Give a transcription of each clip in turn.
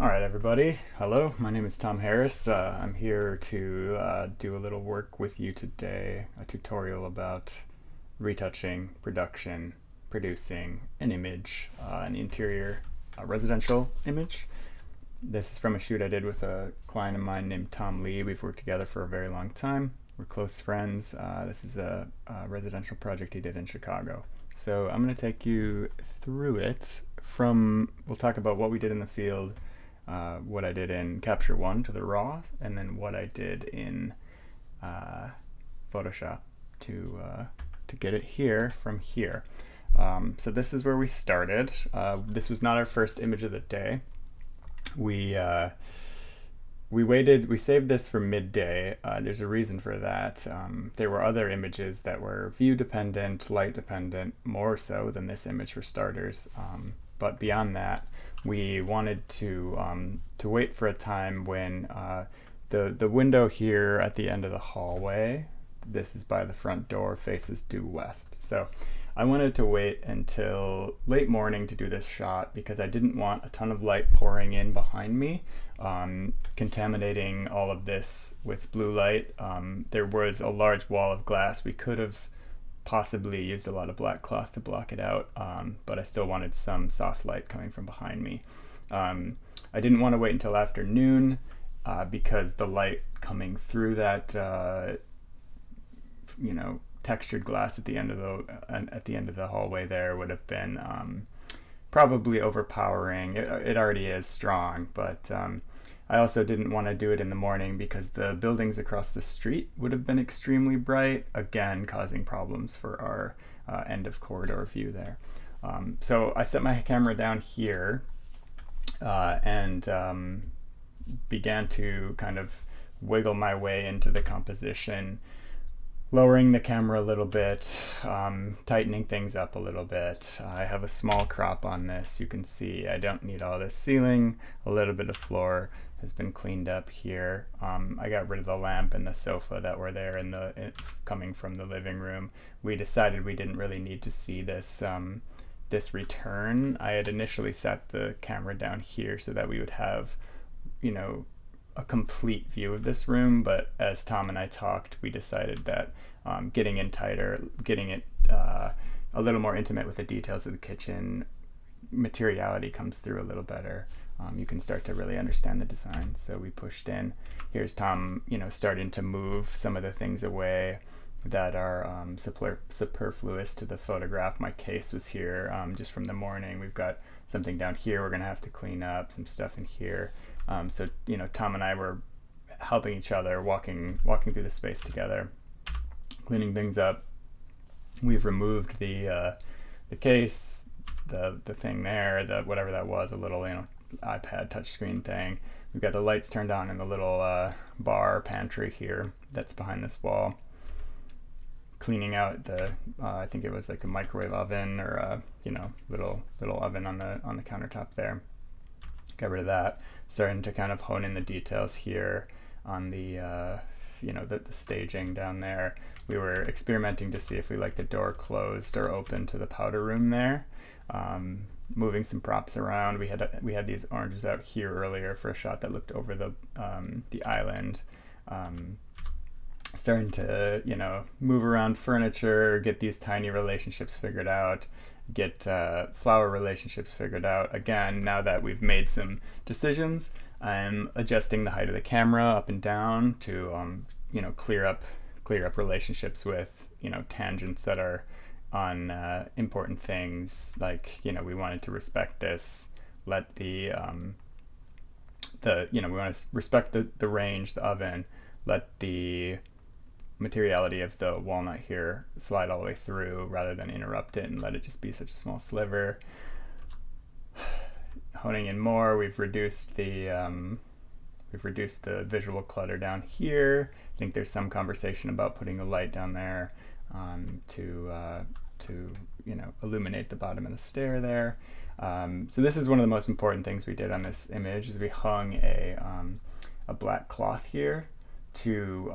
All right, everybody. Hello, my name is Tom Harris. I'm here to do a little work with you today, a tutorial about retouching, production, producing an image, an interior residential image. This is from a shoot I did with a client of mine named Tom Lee. We've worked together for a very long time. We're close friends. This is a residential project he did in Chicago. So I'm going to take you through it we'll talk about what we did in the field, what I did in Capture One to the raw, and then what I did in Photoshop to get it here from here. So this is where we started. This was not our first image of the day. We saved this for midday. There's a reason for that. There were other images that were view dependent, light dependent, more so than this image for starters. But beyond that, we wanted to wait for a time when the window here at the end of the hallway, this is by the front door, faces due west. So I wanted to wait until late morning to do this shot because I didn't want a ton of light pouring in behind me, contaminating all of this with blue light. There was a large wall of glass. We could have possibly used a lot of black cloth to block it out, but I still wanted some soft light coming from behind me. I didn't want to wait until afternoon because the light coming through that textured glass at the end of the hallway there would have been probably overpowering. It already is strong, but I also didn't want to do it in the morning because the buildings across the street would have been extremely bright, again causing problems for our end of corridor view there. So I set my camera down here and began to kind of wiggle my way into the composition, lowering the camera a little bit, tightening things up a little bit. I have a small crop on this. You can see I don't need all this ceiling. A little bit of floor has been cleaned up here. I got rid of the lamp and the sofa that were there coming from the living room. We decided we didn't really need to see this return. I had initially set the camera down here so that we would have, a complete view of this room, but as Tom and I talked, we decided that getting in tighter, getting it a little more intimate with the details of the kitchen, materiality comes through a little better. You can start to really understand the design. So we pushed in. Here's Tom, starting to move some of the things away that are superfluous to the photograph. My case was here just from the morning. We've got something down here we're going to have to clean up, some stuff in here. So Tom and I were helping each other, walking through the space together, cleaning things up. We've removed the case, the thing there, whatever that was, a little iPad touchscreen thing. We've got the lights turned on in the little bar pantry here that's behind this wall. Cleaning out I think it was like a microwave oven or a little oven on the countertop there. Got rid of that. Starting to kind of hone in the details here on the the staging down there. We were experimenting to see if we like the door closed or open to the powder room there. Moving some props around. We had these oranges out here earlier for a shot that looked over the island. Starting to move around furniture, get these tiny relationships figured out, get flower relationships figured out. Again, now that we've made some decisions, I'm adjusting the height of the camera up and down to clear up relationships with tangents that are on important things. Like we wanted to respect this, let we want to respect the range, the oven, let the materiality of the walnut here slide all the way through rather than interrupt it and let it just be such a small sliver. Honing in more, we've reduced the visual clutter down here. I think there's some conversation about putting a light down there to illuminate the bottom of the stair there. So this is one of the most important things we did on this image, is we hung a black cloth here to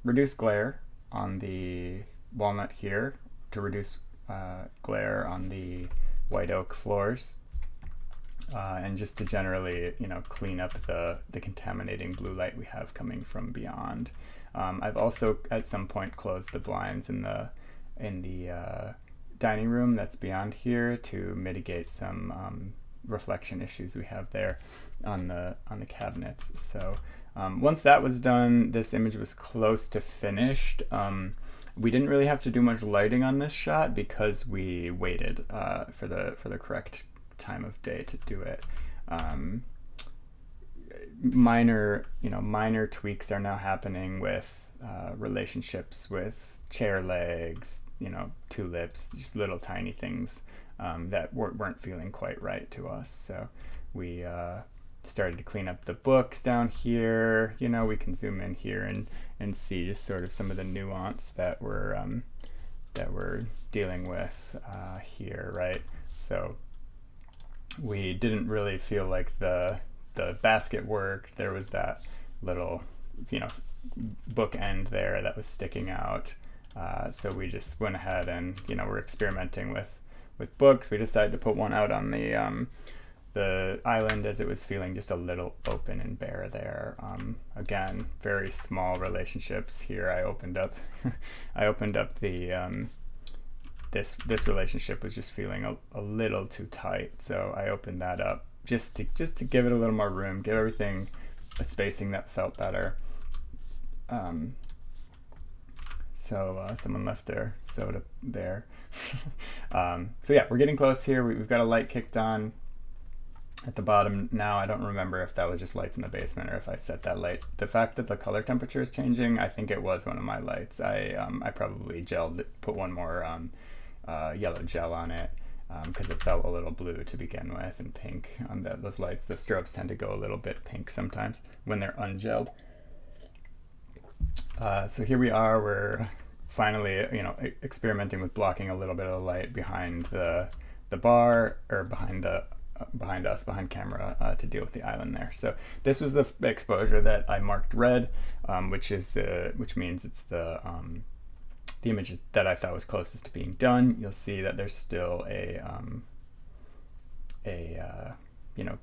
reduce glare on the walnut here, to reduce glare on the white oak floors. and just to generally, clean up the contaminating blue light we have coming from beyond. I've also at some point closed the blinds in the dining room that's beyond here to mitigate some reflection issues we have there on the cabinets. So once that was done, this image was close to finished. We didn't really have to do much lighting on this shot because we waited for the correct time of day to do it. Minor tweaks are now happening with relationships with chair legs, tulips, just little tiny things that weren't feeling quite right to us. So we started to clean up the books down here. We can zoom in here and see just sort of some of the nuance that we're dealing with here, right? So we didn't really feel like the basket worked. There was that little, book end there that was sticking out. So we just went ahead and, we're experimenting with books. We decided to put one out on the island as it was feeling just a little open and bare there. Again, very small relationships here. I opened up the this relationship was just feeling a little too tight, so I opened that up just to give it a little more room, give everything a spacing that felt better. So someone left their soda there. So yeah, we're getting close here. We've got a light kicked on at the bottom now. I don't remember if that was just lights in the basement or if I set that light. The fact that the color temperature is changing, I think it was one of my lights. I probably put one more yellow gel on it because it felt a little blue to begin with and pink on those lights. The strobes tend to go a little bit pink sometimes when they're ungelled. So here we are. We're finally, experimenting with blocking a little bit of the light behind the bar, or behind camera, to deal with the island there. So this was the exposure that I marked red, which means it's the images that I thought was closest to being done. You'll see that there's still a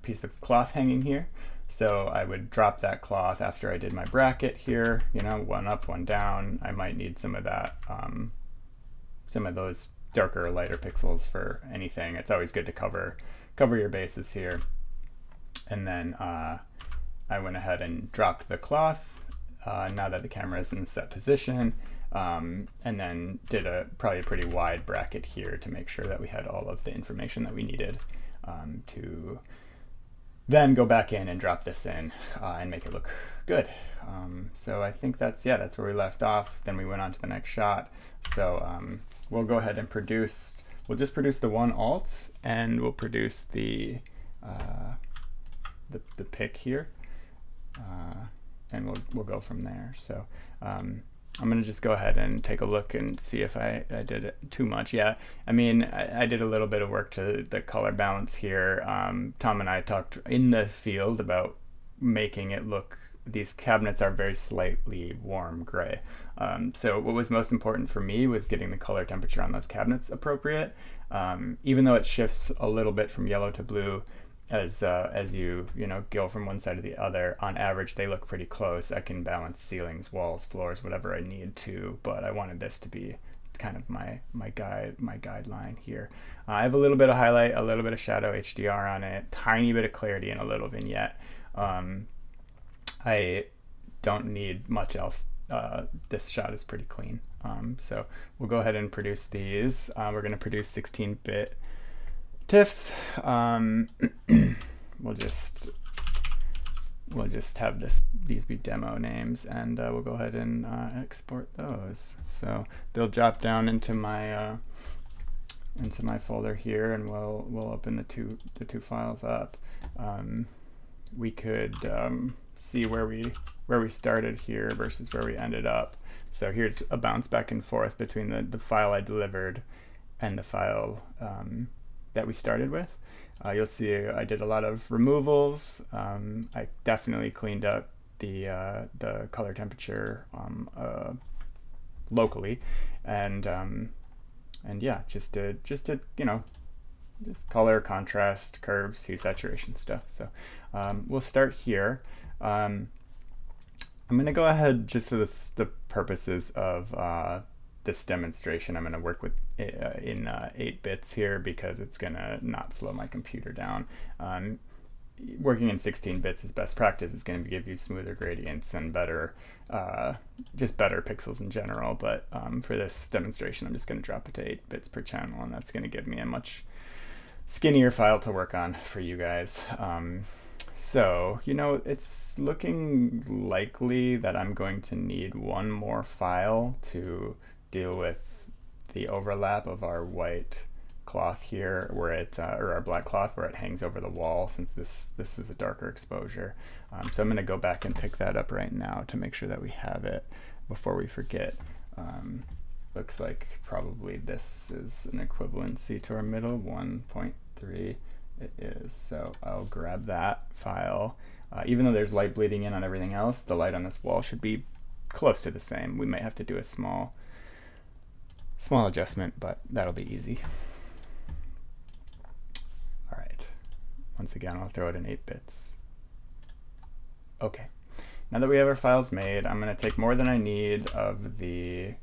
piece of cloth hanging here. So I would drop that cloth after I did my bracket here, one up, one down. I might need some of that, some of those darker or lighter pixels for anything. It's always good to cover your bases here. And then I went ahead and dropped the cloth now that the camera is in the set position, and then did probably a pretty wide bracket here to make sure that we had all of the information that we needed to then go back in and drop this in and make it look good. So I think that's where we left off. Then we went on to the next shot. So we'll go ahead and we'll just produce the one alt, and we'll produce the pick here, and we'll go from there. So I'm gonna just go ahead and take a look and see if I did it too much. Yeah, I mean, I did a little bit of work to the color balance here. Tom and I talked in the field about making it look, these cabinets are very slightly warm gray. So what was most important for me was getting the color temperature on those cabinets appropriate. Even though it shifts a little bit from yellow to blue, as you go from one side to the other, on average they look pretty close. I can balance ceilings, walls, floors, whatever I need to, but I wanted this to be kind of my guideline here. I have a little bit of highlight, a little bit of shadow HDR on it, tiny bit of clarity, and a little vignette. I don't need much else. This shot is pretty clean. So we'll go ahead and produce these. We're going to produce 16-bit TIFFs. We'll just have these be demo names, and we'll go ahead and export those. So they'll drop down into my folder here, and we'll open the two files up. We could see where we started here versus where we ended up. So here's a bounce back and forth between the file I delivered and the file that we started with. You'll see I did a lot of removals. I definitely cleaned up the color temperature locally, and yeah, just to just color, contrast, curves, hue, saturation stuff. So we'll start here. I'm going to go ahead, just for the purposes of this demonstration, I'm going to work with in 8 bits here because it's going to not slow my computer down. Working in 16 bits is best practice. It's going to give you smoother gradients and better, just better pixels in general. But for this demonstration, I'm just going to drop it to 8 bits per channel, and that's going to give me a much skinnier file to work on for you guys. So, it's looking likely that I'm going to need one more file to deal with the overlap of our white cloth here, where it or our black cloth where it hangs over the wall, since this is a darker exposure. So I'm going to go back and pick that up right now to make sure that we have it before we forget. Looks like probably this is an equivalency to our middle 1.3. It is. So I'll grab that file. Even though there's light bleeding in on everything else, the light on this wall should be close to the same. We may have to do a small adjustment, but that'll be easy. All right. Once again, I'll throw it in 8 bits. Okay. Now that we have our files made, I'm going to take more than I need of the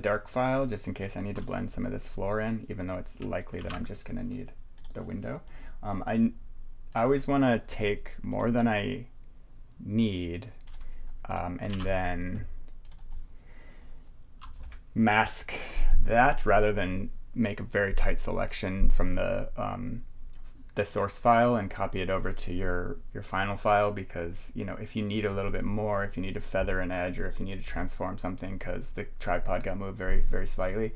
dark file, just in case I need to blend some of this floor in, even though it's likely that I'm just going to need the window. I always want to take more than I need and then mask that, rather than make a very tight selection from the source file and copy it over to your final file, because if you need a little bit more, if you need to feather an edge, or if you need to transform something because the tripod got moved very, very slightly,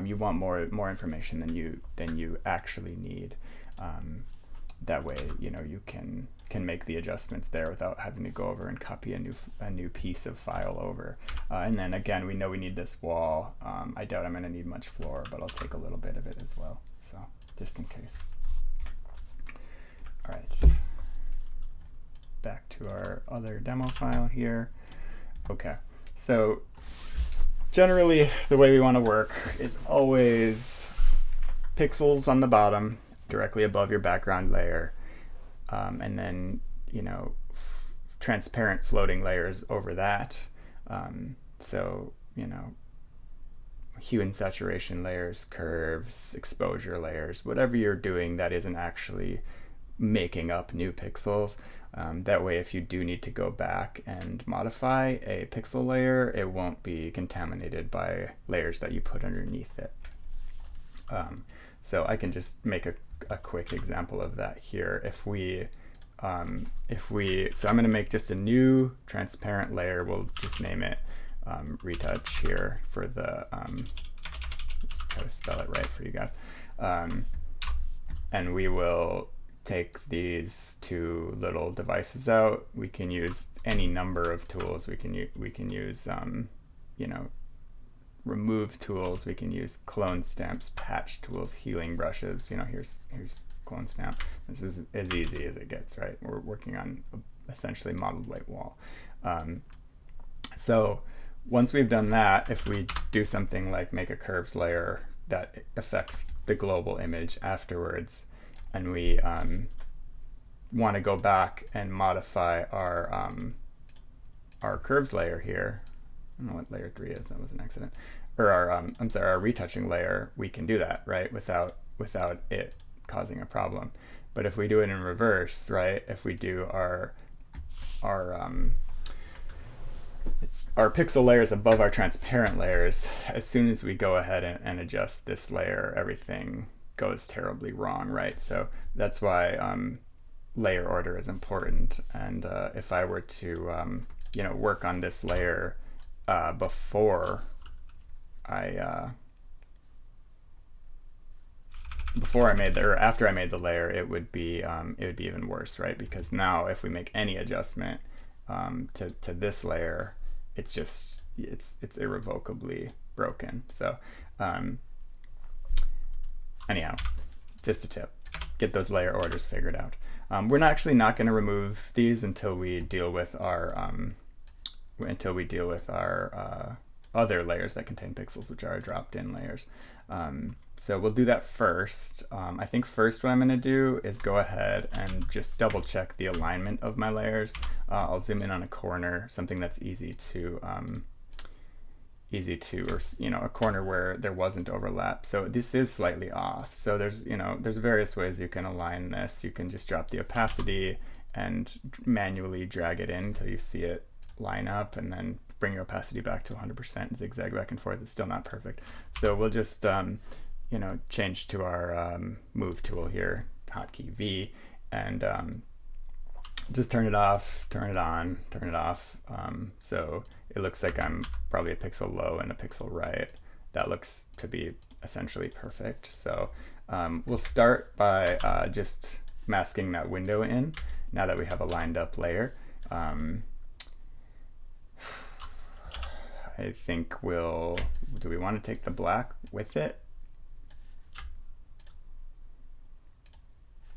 you want more information than you actually need. That way you can make the adjustments there without having to go over and copy a new piece of file over. And then again, we know we need this wall. I doubt I'm going to need much floor, but I'll take a little bit of it as well, so just in case. All right, back to our other demo file here. Okay, so generally the way we want to work is always pixels on the bottom, directly above your background layer, and then transparent floating layers over that. So hue and saturation layers, curves, exposure layers, whatever you're doing that isn't actually making up new pixels. That way, if you do need to go back and modify a pixel layer, it won't be contaminated by layers that you put underneath it. So I can just make a quick example of that here. So I'm going to make just a new transparent layer. We'll just name it Retouch here for the, let's try to spell it right for you guys. And we will take these 2 little devices out. We can use any number of tools. We can use remove tools. We can use clone stamps, patch tools, healing brushes. Here's clone stamp. This is as easy as it gets, right? We're working on essentially modeled white wall. So once we've done that, if we do something like make a curves layer that affects the global image afterwards, and we want to go back and modify our curves layer here. I don't know what layer 3 is. That was an accident. Or our retouching layer. We can do that, right, without it causing a problem. But if we do it in reverse, right, if we do our pixel layers above our transparent layers, as soon as we go ahead and adjust this layer, everything goes terribly wrong, right? So that's why layer order is important. And if I were to work on this layer before I made or after I made the layer, it would be even worse, right? Because now if we make any adjustment to this layer, it's irrevocably broken. So anyhow, just a tip: get those layer orders figured out. We're actually not going to remove these until we deal with our other layers that contain pixels, which are our dropped-in layers. So we'll do that first. I think first what I'm gonna do is go ahead and just double check the alignment of my layers. I'll zoom in on a corner, something that's easy to, or a corner where there wasn't overlap. So this is slightly off. So there's various ways you can align this. You can just drop the opacity and manually drag it in until you see it line up, and then bring your opacity back to 100%, zigzag back and forth. It's still not perfect. So we'll just change to our move tool here, hotkey V, and just turn it off, turn it on, turn it off. So it looks like I'm probably a pixel low and a pixel right. That looks to be essentially perfect. So we'll start by just masking that window in now that we have a lined up layer. I think do we want to take the black with it?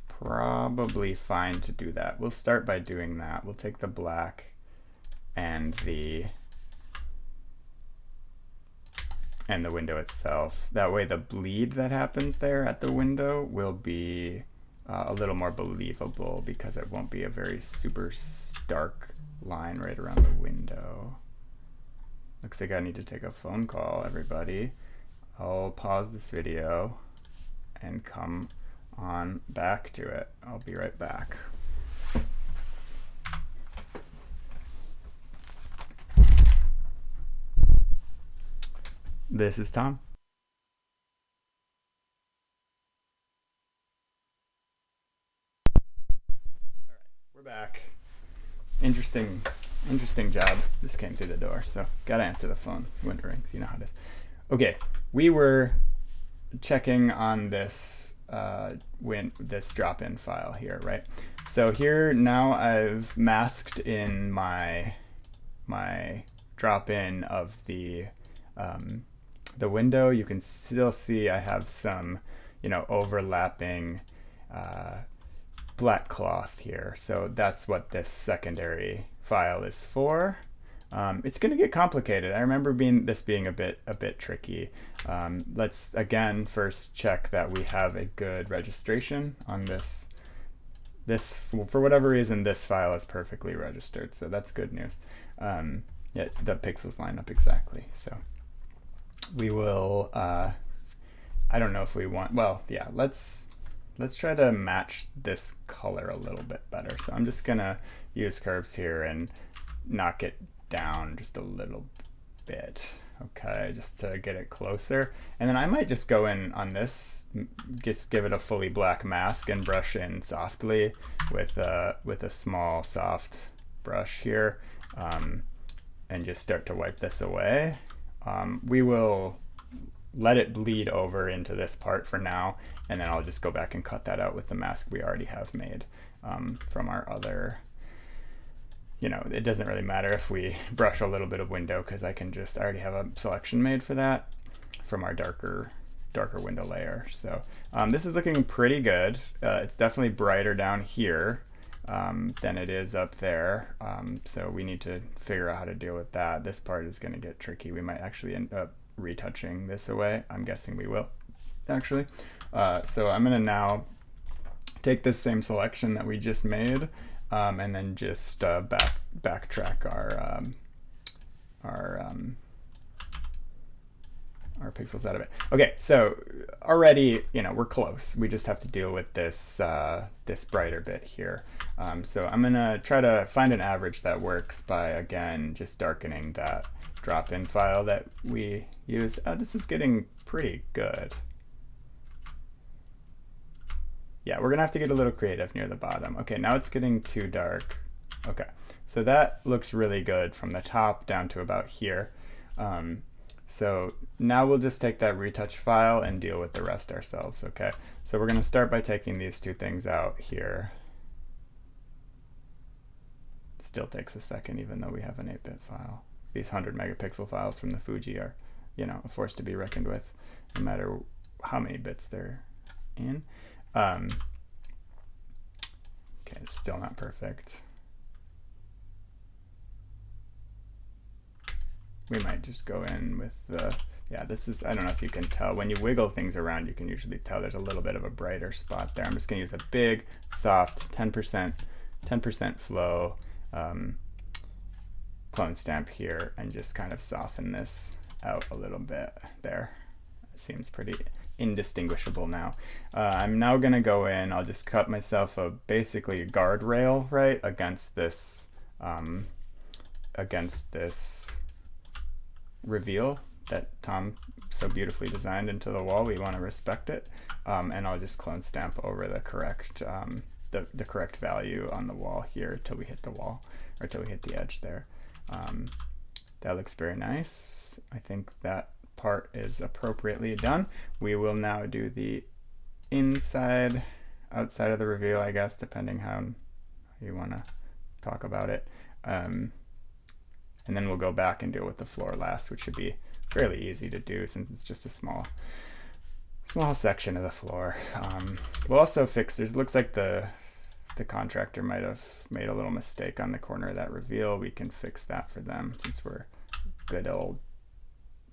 Probably fine to do that. We'll start by doing that. We'll take the black and the window itself. That way the bleed that happens there at the window will be a little more believable, because it won't be a very super stark line right around the window. Looks like I need to take a phone call, everybody. I'll pause this video and come on back to it. I'll be right back. This is Tom. All right, we're back. Interesting job. Just came through the door, so gotta answer the phone when it rings. You know how it is. Okay, we were checking on this this drop-in file here, right? So here now I've masked in my drop-in of the window. You can still see I have some overlapping black cloth here. So that's what this secondary file is for. It's going to get complicated. I remember this being a bit tricky. Let's again first check that we have a good registration on this. For whatever reason, this file is perfectly registered, so that's good news. Yeah, the pixels line up exactly. So we will. I don't know if we want. Well, yeah. Let's try to match this color a little bit better. So I'm just gonna use curves here and knock it down just a little bit, okay, just to get it closer. And then I might just go in on this, just give it a fully black mask and brush in softly with a small soft brush here, and just start to wipe this away. We will let it bleed over into this part for now, and then I'll just go back and cut that out with the mask we already have made from our other. It doesn't really matter if we brush a little bit of window, because I already have a selection made for that from our darker window layer. So this is looking pretty good. It's definitely brighter down here than it is up there. So we need to figure out how to deal with that. This part is going to get tricky. We might actually end up retouching this away. I'm guessing we will, actually. So I'm going to now take this same selection that we just made, and then just backtrack our pixels out of it. Okay, so already we're close. We just have to deal with this this brighter bit here. So I'm gonna try to find an average that works by, again, just darkening that drop-in file that we used. This is getting pretty good. Yeah, we're gonna have to get a little creative near the bottom. Okay, now it's getting too dark. Okay, so that looks really good from the top down to about here. So now we'll just take that retouch file and deal with the rest ourselves, okay? So we're gonna start by taking these two things out here. Still takes a second, even though we have an 8-bit file. These 100 megapixel files from the Fuji are, a force to be reckoned with, no matter how many bits they're in. Okay, it's still not perfect. We might just go in with the Yeah, this is, I don't know if you can tell, when you wiggle things around, you can usually tell there's a little bit of a brighter spot there. I'm just gonna use a big, soft, 10% flow clone stamp here and just kind of soften this out a little bit there. It seems pretty indistinguishable now. I'm now gonna go in, I'll just cut myself basically a guardrail, right, against this reveal that Tom so beautifully designed into the wall. We want to respect it, and I'll just clone stamp over the correct the correct value on the wall here till we hit the wall, or till we hit the edge there. That looks very nice. I think that part is appropriately done. We will now do the inside, outside of the reveal, I guess, depending how you want to talk about it. And then we'll go back and deal with the floor last, which should be fairly easy to do since it's just a small section of the floor. We'll also fix, looks like the contractor might have made a little mistake on the corner of that reveal. We can fix that for them since we're good old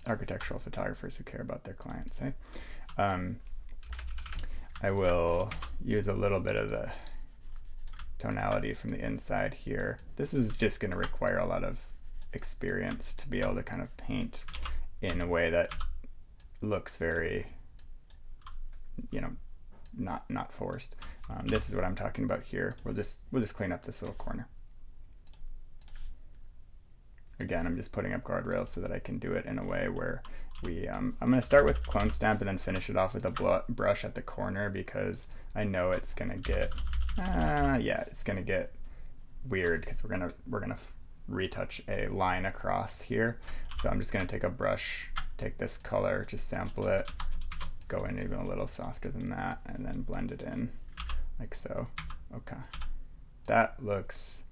architectural photographers who care about their clients, eh? I will use a little bit of the tonality from the inside here. This is just going to require a lot of experience to be able to kind of paint in a way that looks very, you know, not forced. This is what I'm talking about here. We'll just clean up this little corner. Again, I'm just putting up guardrails so that I can do it in a way where I'm going to start with clone stamp and then finish it off with a brush at the corner, because I know it's going to get, it's going to get weird because we're going to retouch a line across here. So I'm just going to take a brush, take this color, just sample it, go in even a little softer than that, and then blend it in like so. Okay, that looks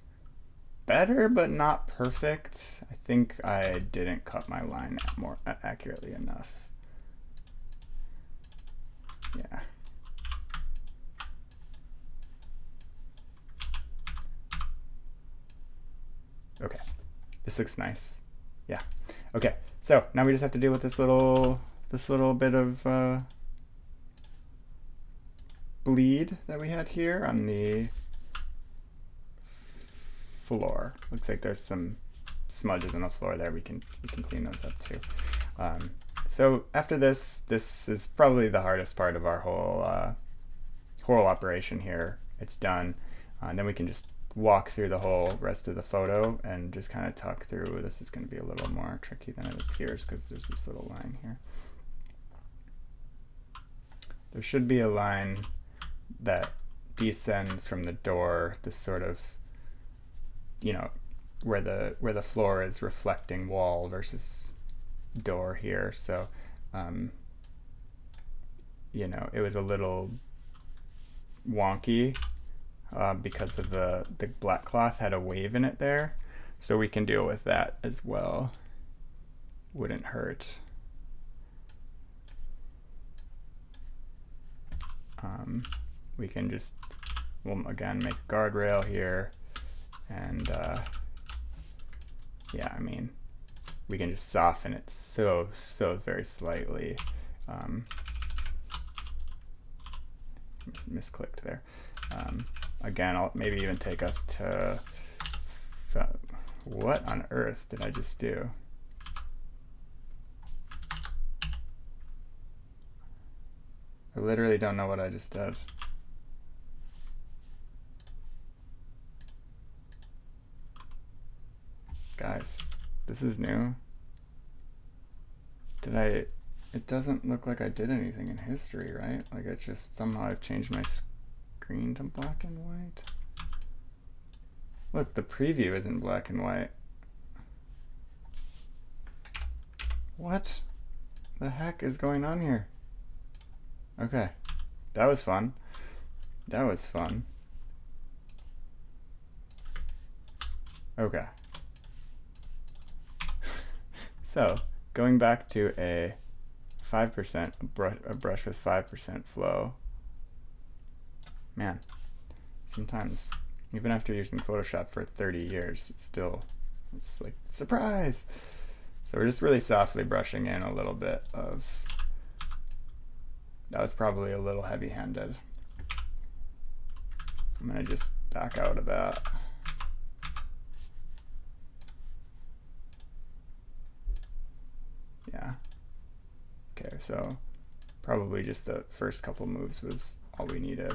better but not perfect. I think I didn't cut my line more accurately enough. Yeah. Okay, this looks nice. Yeah. Okay, so now we just have to deal with this little bit of bleed that we had here on the floor. Looks like there's some smudges on the floor there. We can clean those up too. So after this is probably the hardest part of our whole operation here. It's done, and then we can just walk through the whole rest of the photo and just kind of talk through. This is going to be a little more tricky than it appears because there's this little line here. There should be a line that descends from the door, this sort of, you know, where the floor is reflecting wall versus door here. So you know, it was a little wonky because of the black cloth had a wave in it there, so we can deal with that as well. Wouldn't hurt. We can just, we'll again make a guardrail here, and yeah, I mean, we can just soften it so very slightly. Misclicked there. Again, I'll maybe even take us to, what on earth did I just do? I literally don't know what I just did. Guys, this is new. It doesn't look like I did anything in history, right? Like, it's just somehow I've changed my screen to black and white. Look, the preview isn't black and white. What the heck is going on here? Okay, that was fun. That was fun. Okay. So, going back to a 5% a brush with 5% flow. Man, sometimes even after using Photoshop for 30 years, it's like surprise. So we're just really softly brushing in a little bit of, that was probably a little heavy-handed. I'm gonna just back out of that. Yeah. Okay, so probably just the first couple moves was all we needed.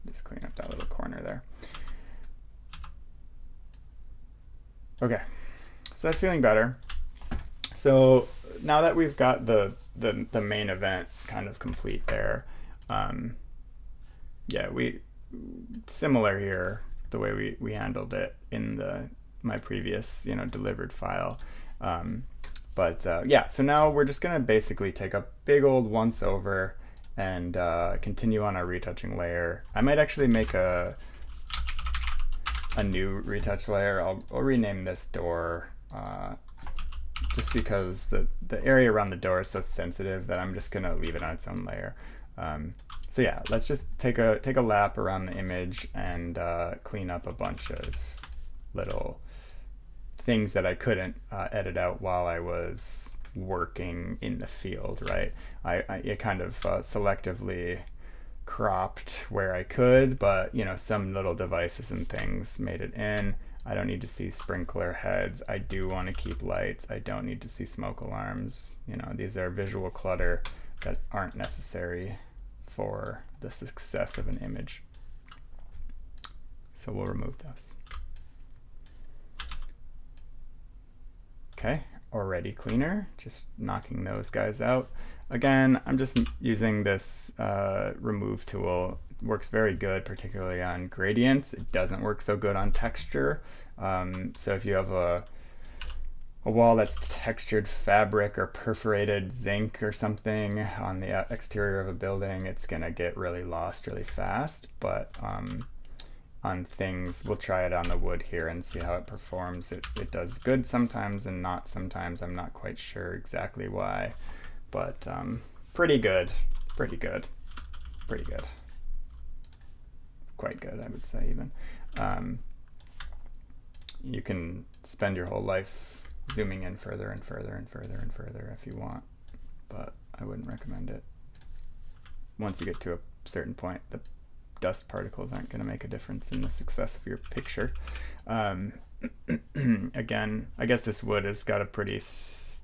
Just clean up that little corner there. Okay, so that's feeling better. So now that we've got the main event kind of complete there, yeah, we similar here the way we handled it in my previous delivered file. Yeah, so now we're just gonna basically take a big old once over and continue on our retouching layer. I might actually make a new retouch layer. I'll rename this door just because the area around the door is so sensitive that I'm just gonna leave it on its own layer. So yeah, let's just take a lap around the image and clean up a bunch of little things that I couldn't edit out while I was working in the field, right? I kind of selectively cropped where I could, but some little devices and things made it in. I don't need to see sprinkler heads. I do want to keep lights. I don't need to see smoke alarms. These are visual clutter that aren't necessary for the success of an image. So we'll remove those. Okay, already cleaner, just knocking those guys out. Again, I'm just using this remove tool. It works very good, particularly on gradients. It doesn't work so good on texture. So if you have a wall that's textured fabric or perforated zinc or something on the exterior of a building, it's gonna get really lost really fast. But on things, we'll try it on the wood here and see how it performs. It does good sometimes and not sometimes. I'm not quite sure exactly why, but pretty good, pretty good, pretty good. Quite good, I would say even. You can spend your whole life zooming in further and further and further and further if you want, but I wouldn't recommend it. Once you get to a certain point, the dust particles aren't going to make a difference in the success of your picture. Again, I guess this wood has got a pretty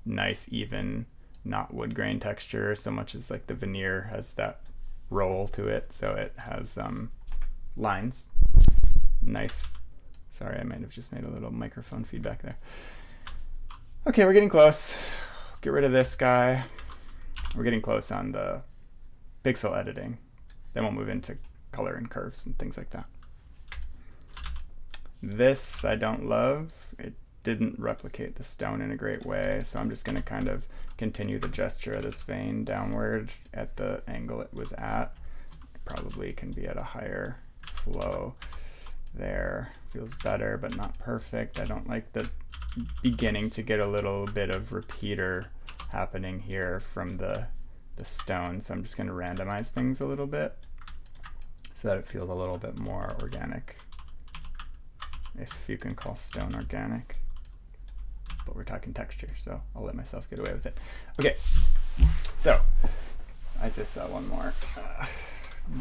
nice, even, not wood grain texture, so much as like the veneer has that roll to it, so it has lines, which is nice. Sorry, I might have just made a little microphone feedback there. Okay, we're getting close. Get rid of this guy. We're getting close on the pixel editing. Then we'll move into color and curves and things like that. This I don't love. It didn't replicate the stone in a great way, so I'm just going to kind of continue the gesture of this vein downward at the angle it was at. It probably can be at a higher flow there. Feels better, but not perfect. I don't like the beginning to get a little bit of repeater happening here from the stone, so I'm just going to randomize things a little bit so that it feels a little bit more organic, if you can call stone organic. But we're talking texture, so I'll let myself get away with it. Okay, so I just saw one more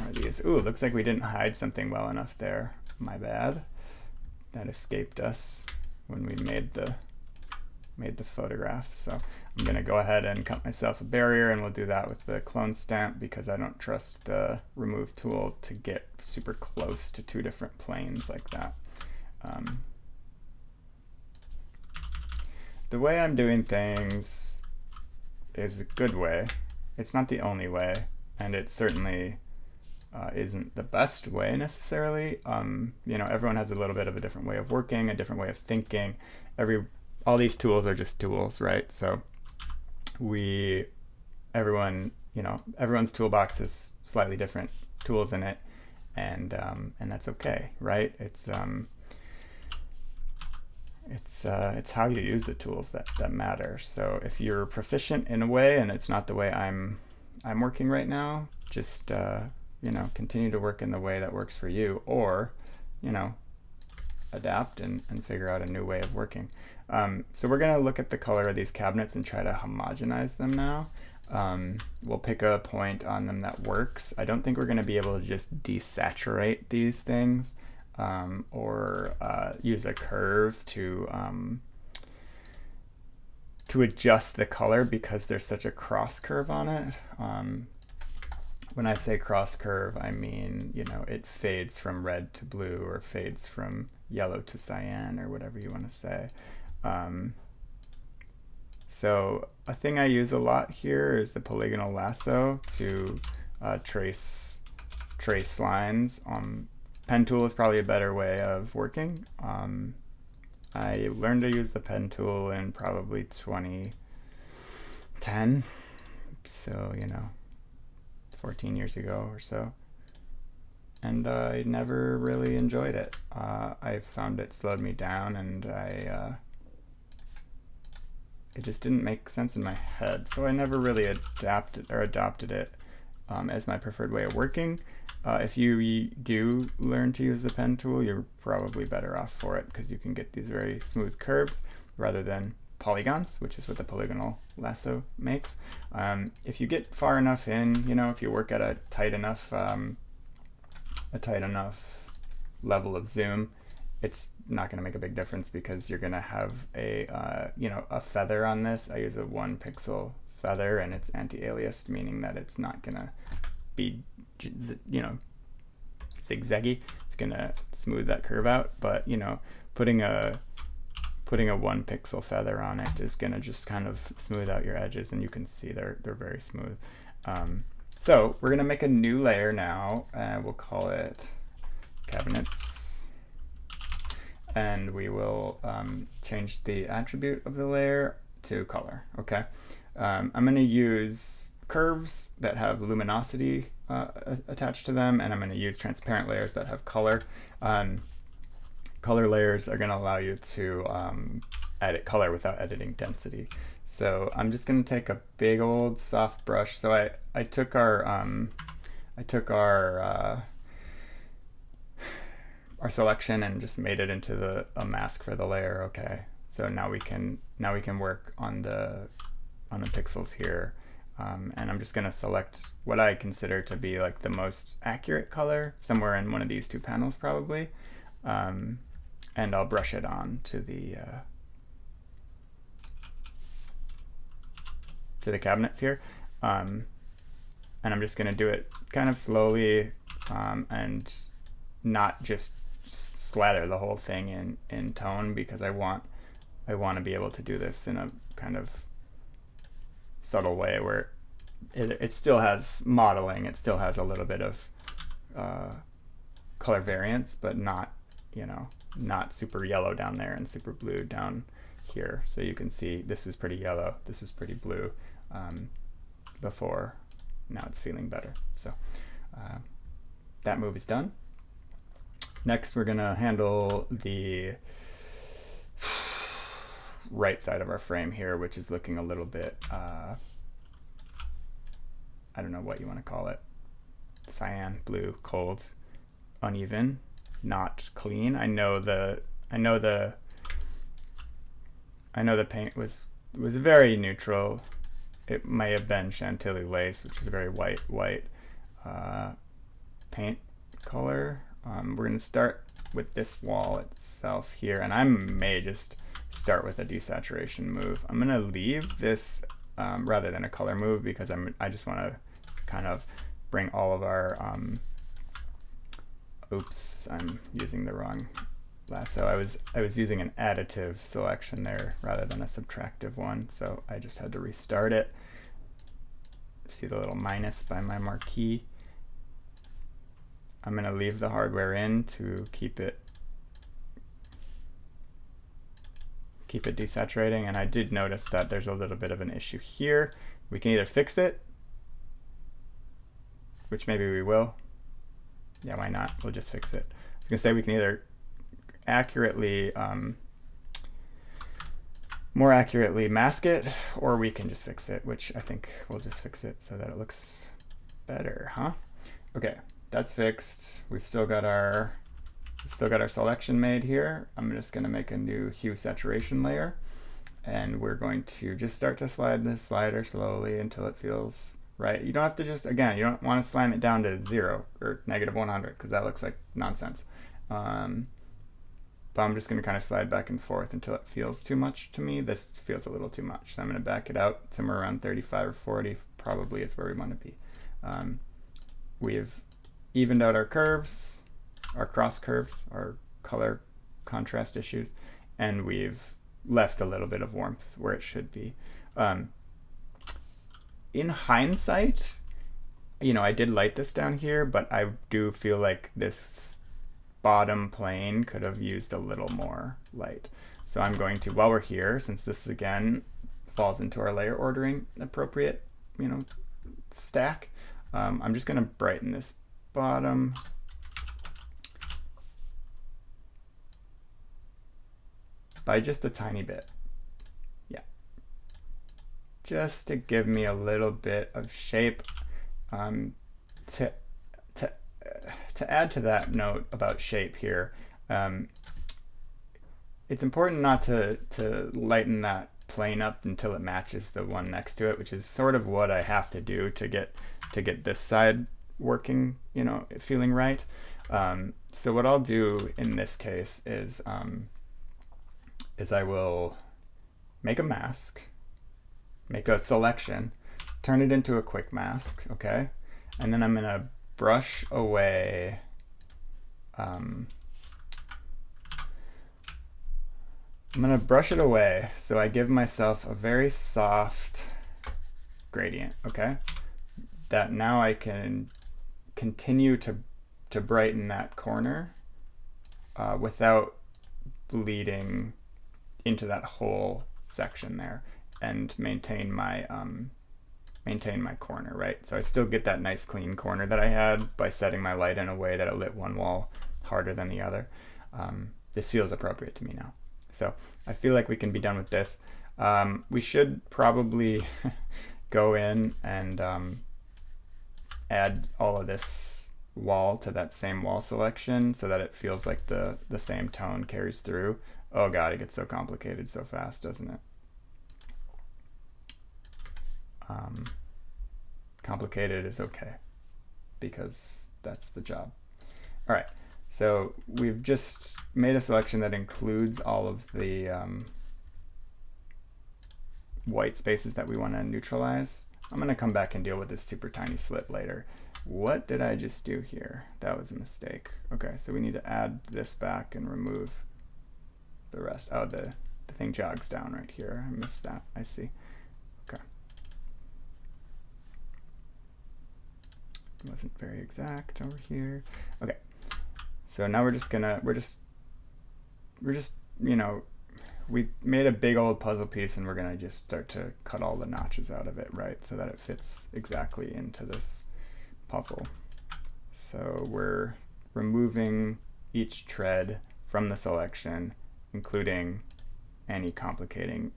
of these. Ooh, looks like we didn't hide something well enough there. My bad. That escaped us when we made the photograph. So I'm gonna go ahead and cut myself a barrier, and we'll do that with the clone stamp because I don't trust the remove tool to get super close to two different planes like that. The way I'm doing things is a good way. It's not the only way, and it certainly isn't the best way necessarily. Everyone has a little bit of a different way of working, a different way of thinking. All these tools are just tools, right? So everyone's toolbox has slightly different tools in it, and that's okay, right? It's how you use the tools that matter. So if you're proficient in a way and it's not the way I'm working right now, just continue to work in the way that works for you, or adapt and figure out a new way of working. So we're going to look at the color of these cabinets and try to homogenize them now. We'll pick a point on them that works. I don't think we're going to be able to just desaturate these things or use a curve to adjust the color because there's such a cross curve on it. When I say cross curve, I mean, you know, it fades from red to blue or fades from yellow to cyan or whatever you want to say. So a thing I use a lot here is the polygonal lasso to trace lines. Pen tool is probably a better way of working. I learned to use the pen tool in probably 2010, so, you know, 14 years ago or so. And I never really enjoyed it. I found it slowed me down, and it just didn't make sense in my head. So I never really adopted it as my preferred way of working. If you do learn to use the pen tool, you're probably better off for it because you can get these very smooth curves rather than polygons, which is what the polygonal lasso makes. If you get far enough in, you know, if you work at a tight enough level of zoom, it's not going to make a big difference because you're going to have a feather on this. I use a 1 pixel feather, and it's anti-aliased, meaning that it's not going to be, you know, zigzaggy. It's going to smooth that curve out, but, you know, putting a 1 pixel feather on it is going to just kind of smooth out your edges, and you can see they're very smooth. So we're going to make a new layer now, and we'll call it cabinets, and we will change the attribute of the layer to color. Okay, I'm going to use curves that have luminosity attached to them, and I'm going to use transparent layers that have color. Color layers are going to allow you to edit color without editing density. So I'm just going to take a big old soft brush. So I took our selection and just made it into a mask for the layer. Okay, so now we can work on the pixels here. And I'm just going to select what I consider to be like the most accurate color, somewhere in one of these two panels probably, and I'll brush it on to the cabinets here, and I'm just going to do it kind of slowly and not just slather the whole thing in tone, because I want to be able to do this in a kind of subtle way where it still has modeling, it still has a little bit of color variance, but not, you know, not super yellow down there and super blue down here. So you can see this is pretty yellow, this is pretty blue before. Now it's feeling better. So that move is done. Next, we're gonna handle the right side of our frame here, which is looking a little bit, I don't know what you want to call it, cyan, blue, cold, uneven, not clean. I know the paint was very neutral. It may have been Chantilly lace, which is a very white paint color. We're going to start with this wall itself here, and I may just start with a desaturation move. I'm going to leave this rather than a color move, because I just want to kind of bring all of our oops, I'm using the wrong lasso. I was using an additive selection there rather than a subtractive one, so I just had to restart it. See the little minus by my marquee. I'm going to leave the hardware in to keep it desaturating, and I did notice that there's a little bit of an issue here. We can either fix it, which maybe we will. Yeah, why not? We'll just fix it. I was gonna say we can either accurately, more accurately mask it, or we can just fix it, which I think we'll just fix it so that it looks better, huh? Okay, that's fixed. We've still got our Still got our selection made here. I'm just going to make a new hue saturation layer, and we're going to just start to slide this slider slowly until it feels right. You don't have to just, again, you don't want to slam it down to 0 or -100 because that looks like nonsense. But I'm just going to kind of slide back and forth until it feels too much to me. This feels a little too much, so I'm going to back it out somewhere around 35 or 40 probably is where we want to be. We've evened out our curves, our cross curves, our color contrast issues, and we've left a little bit of warmth where it should be. In hindsight, I did light this down here, but I do feel like this bottom plane could have used a little more light. So I'm going to, while we're here, since this again falls into our layer ordering appropriate, stack, I'm just going to brighten this bottom by just a tiny bit. Yeah. Just to give me a little bit of shape. To add to that note about shape here, it's important not to lighten that plane up until it matches the one next to it, which is sort of what I have to do to get this side working, feeling right. So what I'll do in this case is I will make a mask, make a selection, turn it into a quick mask, okay? And then I'm gonna brush away I'm gonna brush it away so I give myself a very soft gradient, okay? That now I can continue to brighten that corner without bleeding into that whole section there, and maintain my corner, right? So I still get that nice clean corner that I had by setting my light in a way that it lit one wall harder than the other. This feels appropriate to me now. So I feel like we can be done with this. We should probably go in and add all of this wall to that same wall selection so that it feels like the same tone carries through. Oh God, it gets so complicated so fast, doesn't it? Complicated is okay, because that's the job. All right, so we've just made a selection that includes all of the white spaces that we want to neutralize. I'm going to come back and deal with this super tiny slit later. What did I just do here? That was a mistake. Okay, so we need to add this back and remove the rest. Oh, the thing jogs down right here. I missed that. I see. Okay. Wasn't very exact over here. Okay. So now we're just we made a big old puzzle piece, and we're gonna just start to cut all the notches out of it, right? So that it fits exactly into this puzzle. So we're removing each tread from the selection, including any complicating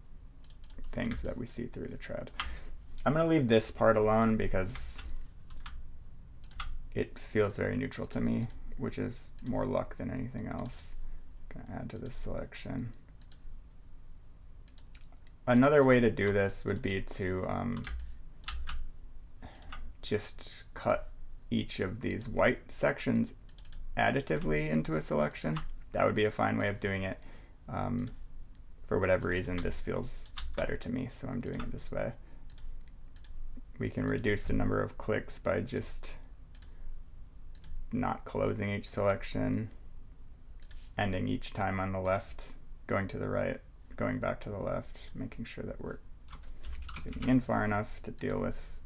things that we see through the tread. I'm gonna leave this part alone because it feels very neutral to me, which is more luck than anything else. I'm gonna add to this selection. Another way to do this would be to just cut each of these white sections additively into a selection. That would be a fine way of doing it. For whatever reason, this feels better to me, so I'm doing it this way. We can reduce the number of clicks by just not closing each selection, ending each time on the left, going to the right, going back to the left, making sure that we're zooming in far enough to deal with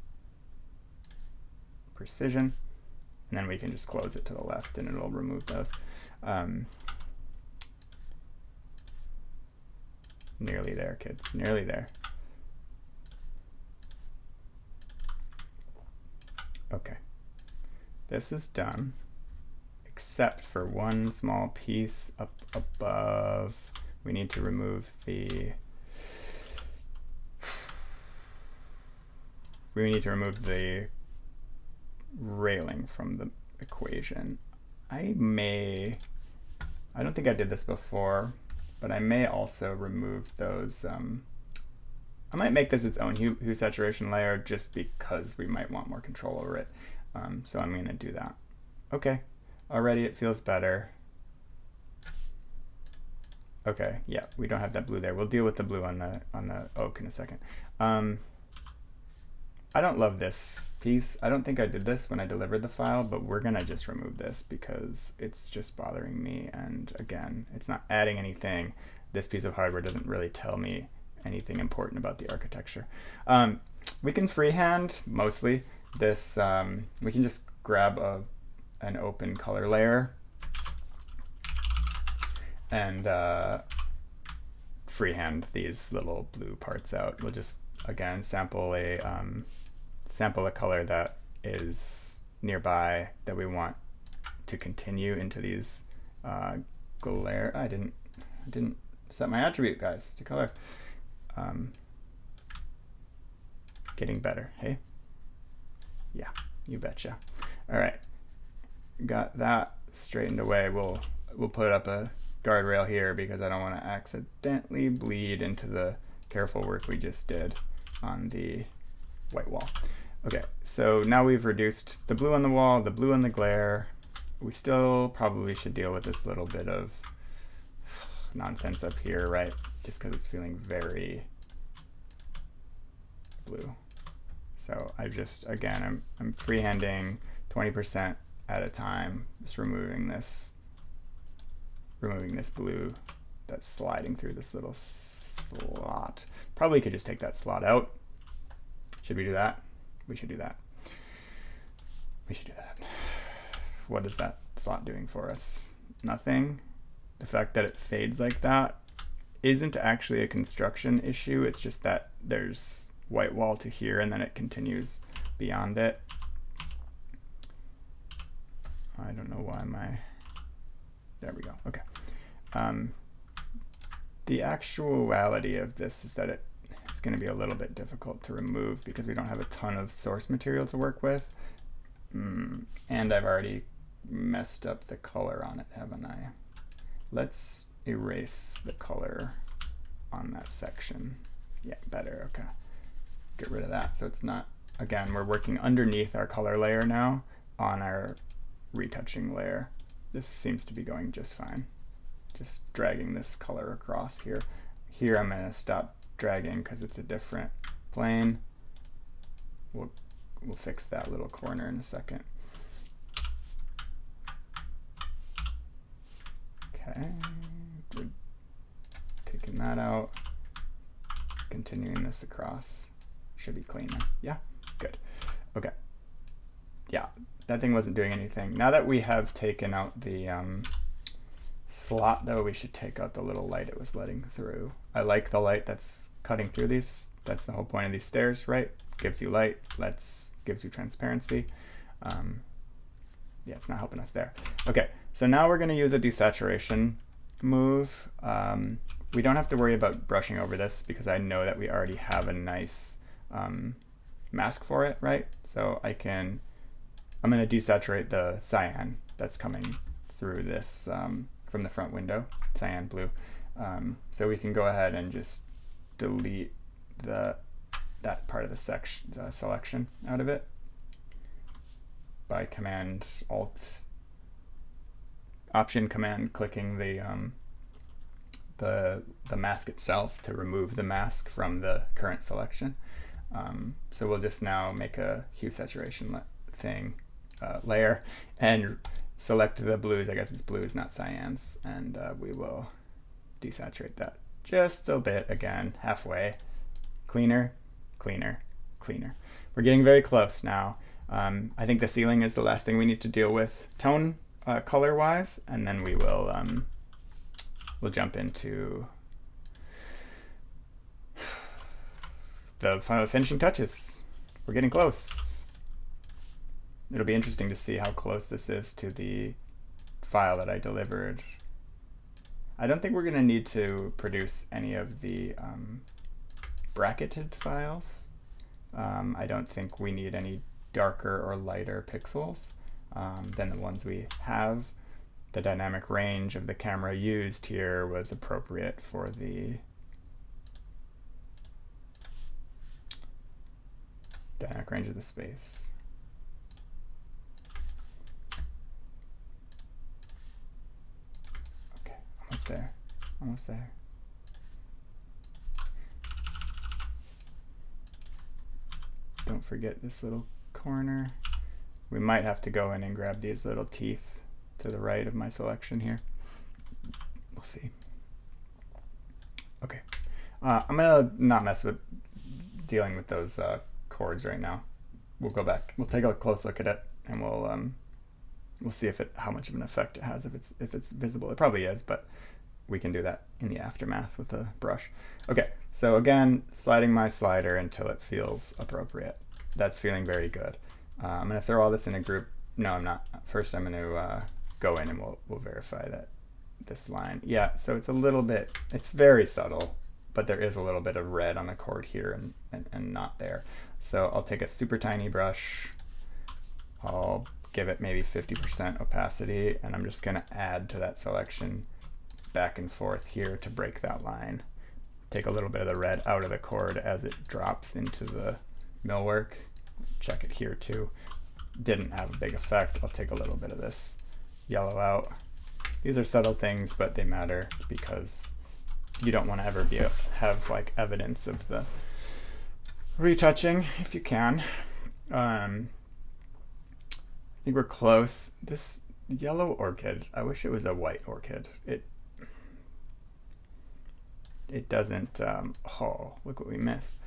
precision, and then we can just close it to the left and it'll remove those. Nearly there, kids, nearly there. Okay, this is done, except for one small piece up above. We need to remove the railing from the equation. I may I don't think I did this before, but I may also remove those. I might make this its own hue saturation layer just because we might want more control over it. So I'm going to do that. Okay, already it feels better. Okay, yeah, we don't have that blue there. We'll deal with the blue on the oak in a second. I don't love this piece. I don't think I did this when I delivered the file, but we're gonna just remove this because it's just bothering me. And again, it's not adding anything. This piece of hardware doesn't really tell me anything important about the architecture. We can freehand mostly this. We can just grab an open color layer and freehand these little blue parts out. We'll just again sample a color that is nearby that we want to continue into these glare. I didn't set my attribute, guys, to color. Getting better, hey? Yeah, you betcha. All right, got that straightened away. We'll put up a guardrail here because I don't want to accidentally bleed into the careful work we just did on the white wall. Okay, so now we've reduced the blue on the wall, the blue on the glare. We still probably should deal with this little bit of nonsense up here, right? Just because it's feeling very blue. So I just, again, I'm freehanding 20% at a time, just removing this blue that's sliding through this little slot. Probably could just take that slot out. Should we do that? We should do that. We should do that. What is that slot doing for us? Nothing. The fact that it fades like that isn't actually a construction issue. It's just that there's white wall to here and then it continues beyond it. I don't know why there we go. Okay. The actuality of this is that it's going to be a little bit difficult to remove because we don't have a ton of source material to work with. And I've already messed up the color on it, haven't I? Let's erase the color on that section. Yeah, better, okay. Get rid of that so it's not, again, we're working underneath our color layer now on our retouching layer. This seems to be going just fine. Just dragging this color across here. Here I'm gonna stop dragging because it's a different plane. We'll fix that little corner in a second. Okay, we're taking that out, continuing this across. Should be cleaner. Yeah, good. Okay. Yeah, that thing wasn't doing anything. Now that we have taken out the slot, though, we should take out the little light it was letting through. I like the light that's cutting through these. That's the whole point of these stairs, right? Gives you light, gives you transparency. Yeah, it's not helping us there. Okay, so now we're going to use a desaturation move. We don't have to worry about brushing over this because I know that we already have a nice mask for it, right? So I'm going to desaturate the cyan that's coming through this from the front window, cyan blue. So we can go ahead and just delete that part of the selection out of it by Option Command clicking the mask itself to remove the mask from the current selection. So we'll just now make a hue saturation layer and select the blues. I guess it's blues, not cyans, and we will desaturate that just a bit again, halfway. Cleaner, cleaner, cleaner. We're getting very close now. I think the ceiling is the last thing we need to deal with tone color wise, and then we will we'll jump into the final finishing touches. We're getting close. It'll be interesting to see how close this is to the file that I delivered. I don't think we're going to need to produce any of the bracketed files. I don't think we need any darker or lighter pixels than the ones we have. the dynamic range of the camera used here was appropriate for the dynamic range of the space. Okay, almost there, almost there. Don't forget this little corner. We might have to go in and grab these little teeth to the right of my selection here. We'll see. Okay, I'm gonna not mess with dealing with those chords right now. We'll go back. We'll take a close look at it, and we'll see how much of an effect it has, if it's visible. It probably is, but we can do that in the aftermath with a brush. Okay, so again, sliding my slider until it feels appropriate. That's feeling very good. I'm gonna throw all this in a group. No, I'm not. First, I'm gonna go in and we'll verify that this line. Yeah, so it's a little bit, it's very subtle, but there is a little bit of red on the chord here and not there. So I'll take a super tiny brush. I'll give it maybe 50% opacity, and I'm just gonna add to that selection back and forth here to break that line. Take a little bit of the red out of the chord as it drops into the millwork. Check it here too. Didn't have a big effect. I'll take a little bit of this yellow out. These are subtle things, but they matter because you don't want to ever have like evidence of the retouching if you can. I think we're close. This yellow orchid, I wish it was a white orchid. It doesn't, oh, look what we missed.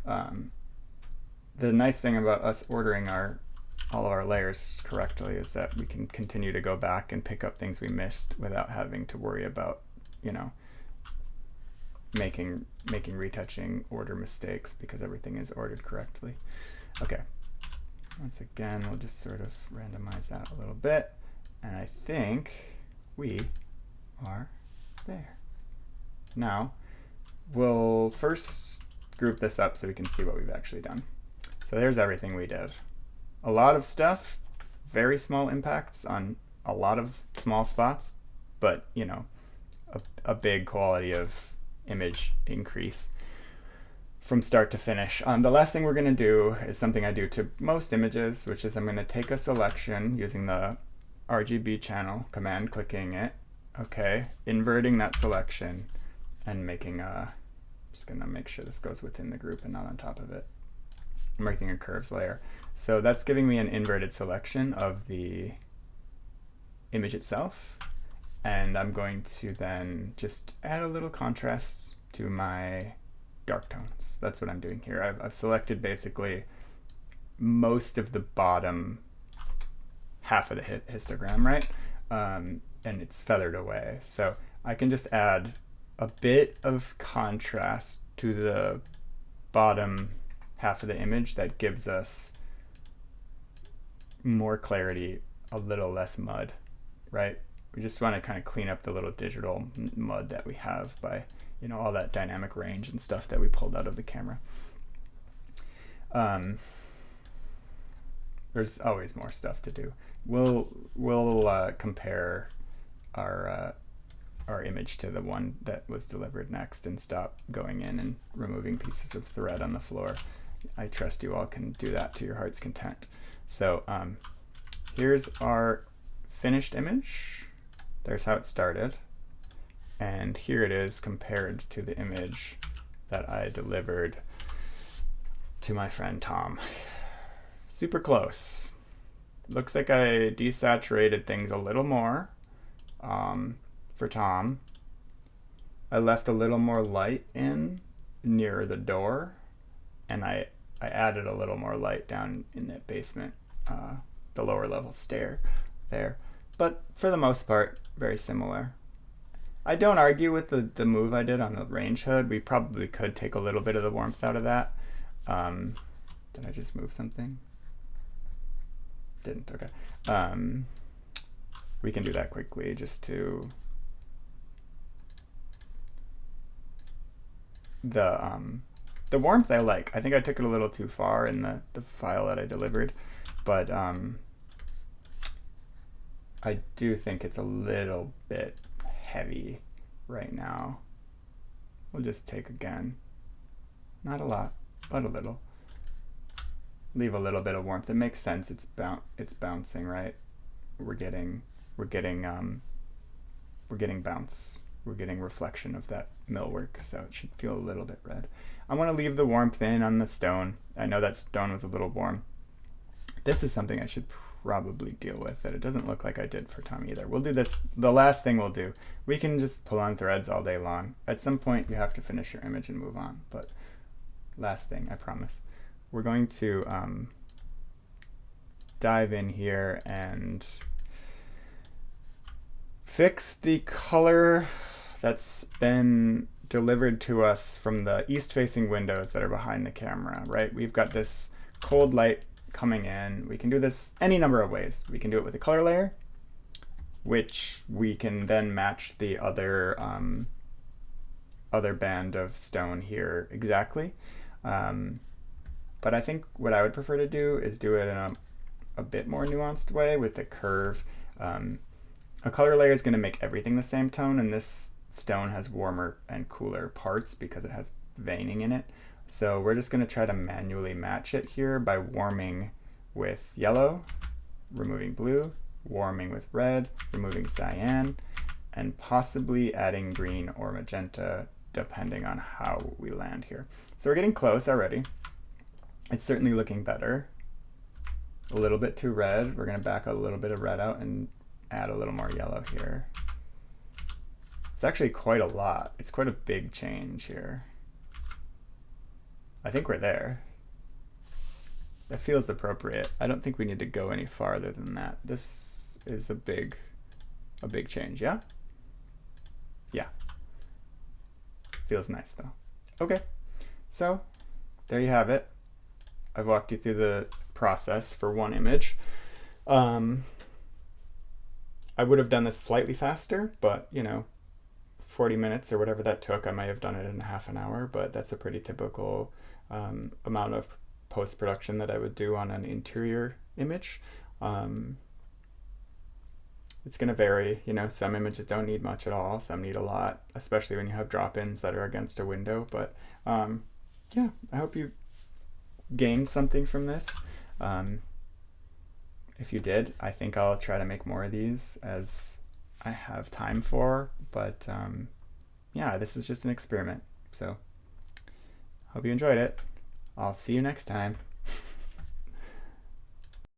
The nice thing about us ordering all of our layers correctly is that we can continue to go back and pick up things we missed without having to worry about, you know, making retouching order mistakes because everything is ordered correctly. Okay, once again, we'll just sort of randomize that a little bit, and I think we are there. Now, we'll first group this up so we can see what we've actually done. So there's everything we did. A lot of stuff, very small impacts on a lot of small spots, but you know, a big quality of image increase from start to finish. The last thing we're gonna do is something I do to most images, which is I'm gonna take a selection using the RGB channel command, clicking it, okay, inverting that selection and making just gonna make sure this goes within the group and not on top of it. I'm making a curves layer. So that's giving me an inverted selection of the image itself. And I'm going to then just add a little contrast to my dark tones. That's what I'm doing here. I've selected basically most of the bottom half of the histogram, right? And it's feathered away. So I can just add a bit of contrast to the bottom half of the image that gives us more clarity, a little less mud, right? We just want to kind of clean up the little digital mud that we have by, you know, all that dynamic range and stuff that we pulled out of the camera. There's always more stuff to do. We'll compare our image to the one that was delivered next and stop going in and removing pieces of thread on the floor. I trust you all can do that to your heart's content. So here's our finished image. There's how it started. And here it is compared to the image that I delivered to my friend Tom. Super close. Looks like I desaturated things a little more for Tom. I left a little more light in near the door, and I added a little more light down in that basement, the lower level stair there. But for the most part, very similar. I don't argue with the move I did on the range hood. We probably could take a little bit of the warmth out of that. Did I just move something? Didn't, okay. We can do that quickly just to the warmth I like. I think I took it a little too far in the file that I delivered, but I do think it's a little bit heavy right now. We'll just take again. Not a lot, but a little. Leave a little bit of warmth. It makes sense. It's bouncing, right? We're getting bounce. We're getting reflection of that millwork, so it should feel a little bit red. I want to leave the warmth in on the stone. I know that stone was a little warm. This is something I should probably deal with, that it doesn't look like I did for Tom either. We'll do this, the last thing we'll do. We can just pull on threads all day long. At some point you have to finish your image and move on, but last thing, I promise. We're going to dive in here and fix the color that's been delivered to us from the east-facing windows that are behind the camera, right? We've got this cold light coming in. We can do this any number of ways. We can do it with a color layer, which we can then match the other band of stone here exactly. But I think what I would prefer to do is do it in a bit more nuanced way with the curve. A color layer is going to make everything the same tone, and this stone has warmer and cooler parts because it has veining in it. So we're just going to try to manually match it here by warming with yellow, removing blue, warming with red, removing cyan, and possibly adding green or magenta depending on how we land here. So we're getting close already. It's certainly looking better. A little bit too red. We're going to back a little bit of red out and add a little more yellow here. It's actually quite a lot. It's quite a big change here. I think we're there. That feels appropriate. I don't think we need to go any farther than that. This is a big change, yeah? Yeah. Feels nice though. Okay, so there you have it. I've walked you through the process for one image. I would have done this slightly faster, but you know, 40 minutes or whatever that took, I might have done it in half an hour, but that's a pretty typical amount of post-production that I would do on an interior image. It's going to vary, you know, some images don't need much at all, some need a lot, especially when you have drop-ins that are against a window, but yeah, I hope you gained something from this. If you did, I think I'll try to make more of these as I have time for, but yeah, this is just an experiment, so hope you enjoyed it. I'll see you next time.